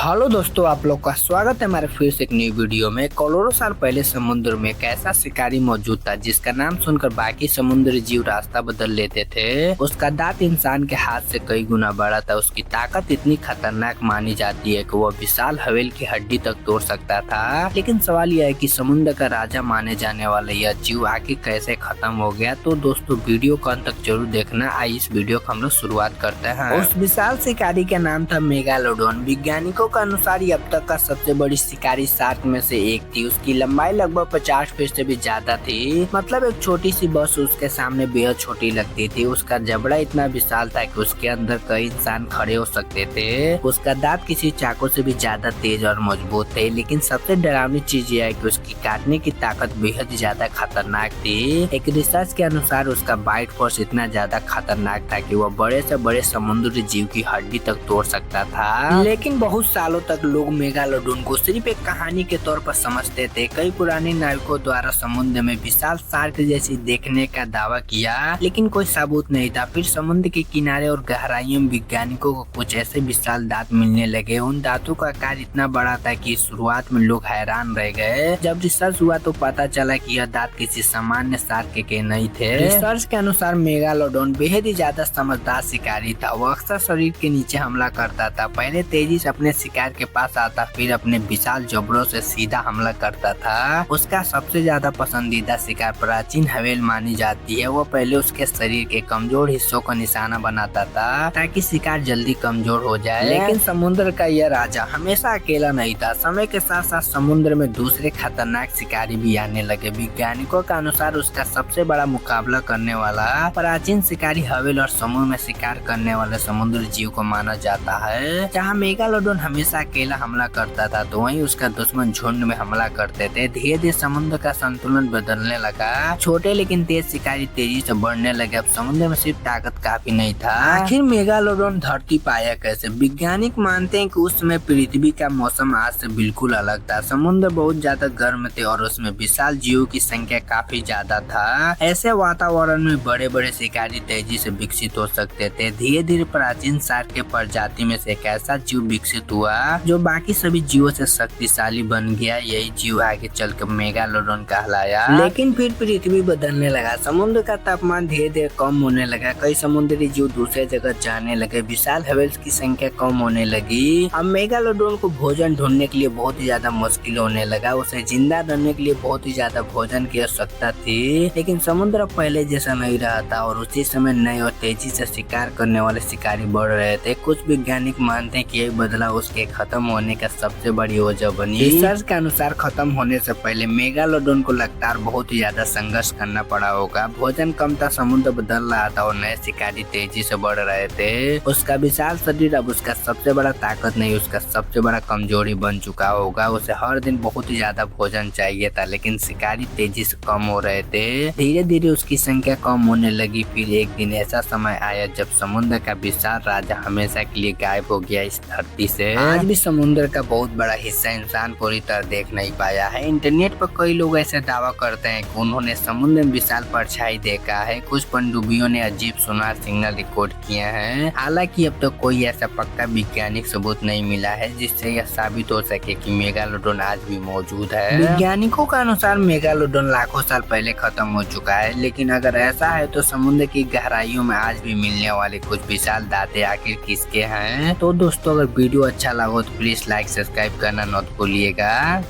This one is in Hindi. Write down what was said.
हेलो दोस्तों, आप लोग का स्वागत है हमारे फिर से एक नई वीडियो में। करोड़ों साल पहले समुद्र में एक ऐसा शिकारी मौजूद था जिसका नाम सुनकर बाकी समुद्री जीव रास्ता बदल लेते थे। उसका दांत इंसान के हाथ से कई गुना बड़ा था। उसकी ताकत इतनी खतरनाक मानी जाती है कि वह विशाल हवेल की हड्डी तक तोड़ सकता था। लेकिन सवाल यह है कि समुद्र का राजा माने जाने वाला यह जीव आखिर कैसे खत्म हो गया। तो दोस्तों वीडियो को अंत तक जरूर देखना। आइए इस वीडियो को हम लोग शुरुआत करते हैं। उस विशाल शिकारी का नाम था मेगालोडोन। वैज्ञानिकों के अनुसार ये अब तक का सबसे बड़ी शिकारी शार्क में से एक थी। उसकी लंबाई लगभग 50 फीट से भी ज्यादा थी। मतलब एक छोटी सी बस उसके सामने बेहद छोटी लगती थी। उसका जबड़ा इतना विशाल था कि उसके अंदर कई इंसान खड़े हो सकते थे। उसका दांत किसी चाकू से भी ज्यादा तेज और मजबूत थे। लेकिन सबसे डरावनी चीज यह है कि उसकी काटने की ताकत बेहद ज्यादा खतरनाक थी। एक रिसर्च के अनुसार उसका बाइट फोर्स इतना ज्यादा खतरनाक था कि वह बड़े से बड़े समुद्री जीव की हड्डी तक तोड़ सकता था। लेकिन बहुत सालों तक लोग मेगालोडोन को सिर्फ एक कहानी के तौर पर समझते थे। कई पुराने नाविकों द्वारा समुद्र में विशाल शार्क जैसी देखने का दावा किया, लेकिन कोई सबूत नहीं था। फिर समुद्र के किनारे और गहराइयों में वैज्ञानिकों को कुछ ऐसे विशाल दांत मिलने लगे। उन दांतों का आकार इतना बड़ा था कि शुरुआत में लोग हैरान रह गए। जब रिसर्च हुआ तो पता चला कि यह दांत किसी सामान्य शार्क के नहीं थे। रिसर्च के अनुसार मेगालोडोन बेहद ही ज्यादा समझदार शिकारी था। वो अक्सर शरीर के नीचे हमला करता था। पहले तेजी से अपने शिकार के पास आता, फिर अपने विशाल जबड़ों से सीधा हमला करता था। उसका सबसे ज्यादा पसंदीदा शिकार प्राचीन हवेल मानी जाती है। वो पहले उसके शरीर के कमजोर हिस्सों को निशाना बनाता था ताकि शिकार जल्दी कमजोर हो जाए। लेकिन समुद्र का यह राजा हमेशा अकेला नहीं था। समय के साथ साथ समुद्र में दूसरे खतरनाक शिकारी भी आने लगे। वैज्ञानिकों के अनुसार उसका सबसे बड़ा मुकाबला करने वाला प्राचीन शिकारी हवेल और समुद्र में शिकार करने वाले समुद्री जीव को माना जाता है। जहाँ मेगालोडोन हमेशा अकेला हमला करता था तो वहीं उसका दुश्मन झुंड में हमला करते थे। धीरे धीरे समुद्र का संतुलन बदलने लगा। छोटे लेकिन तेज शिकारी तेजी से बढ़ने लगे। अब समुद्र में सिर्फ ताकत काफी नहीं था। आखिर मेगालोडोन धरती पाया कैसे? वैज्ञानिक मानते हैं कि उस समय पृथ्वी का मौसम आज से बिल्कुल अलग था। समुद्र बहुत ज्यादा गर्म थे और उसमें विशाल जीवों की संख्या काफी ज्यादा था। ऐसे वातावरण में बड़े बड़े शिकारी तेजी से विकसित हो सकते थे। धीरे धीरे प्राचीन शार्क के प्रजाति में से एक ऐसा जीव विकसित हुआ जो बाकी सभी जीवों से शक्तिशाली बन गया। यही जीव आगे चलकर मेगालोडोन कहलाया। लेकिन फिर पृथ्वी बदलने लगा। समुद्र का तापमान धीरे धीरे कम होने लगा। कई समुद्री जीव दूसरे जगह जाने लगे। विशाल हवेल्स की संख्या कम होने लगी। अब मेगालोडोन को भोजन ढूंढने के लिए बहुत ही ज्यादा मुश्किल होने लगा। उसे जिंदा रहने के लिए बहुत ही ज्यादा भोजन की आवश्यकता थी। लेकिन समुद्र पहले जैसा नहीं रहा था और उसी समय नए और तेजी से शिकार करने वाले शिकारी बढ़ रहे थे। कुछ वैज्ञानिक मानते हैं कि यह बदलाव उसके खत्म होने का सबसे बड़ी वजह बनी। रिसर्च के अनुसार खत्म होने से पहले मेगालोडोन को लगातार बहुत ही ज्यादा संघर्ष करना पड़ा होगा। भोजन कम था, समुद्र बदल रहा था और नए शिकारी तेजी से बढ़ रहे थे। उसका विशाल शरीर अब उसका सबसे बड़ा ताकत नहीं, उसका सबसे बड़ा कमजोरी बन चुका होगा। उसे हर दिन बहुत ही ज्यादा भोजन चाहिए था, लेकिन शिकारी तेजी से कम हो रहे थे। धीरे धीरे उसकी संख्या कम होने लगी। फिर एक दिन ऐसा समय आया जब समुद्र का विशाल राजा हमेशा के लिए गायब हो गया इस धरती से। आज भी समुद्र का बहुत बड़ा हिस्सा इंसान पूरी तरह देख नहीं पाया है। इंटरनेट पर कई लोग ऐसे दावा करते हैं कि उन्होंने समुद्र में विशाल परछाई देखा है। कुछ पनडुब्बियों ने अजीब सोनार सिग्नल रिकॉर्ड किए हैं। हालांकि अब तक कोई ऐसा पक्का वैज्ञानिक सबूत नहीं मिला है जिससे यह साबित हो सके कि मेगालोडोन आज भी मौजूद है। वैज्ञानिकों के अनुसार मेगालोडोन लाखों साल पहले खत्म हो चुका है। लेकिन अगर ऐसा है तो समुद्र की गहराइयों में आज भी मिलने वाले कुछ विशाल दांतें आखिर किसके हैं? तो दोस्तों, अगर वीडियो अच्छा लगा तो प्लीज लाइक सब्सक्राइब करना मत भूलिएगा।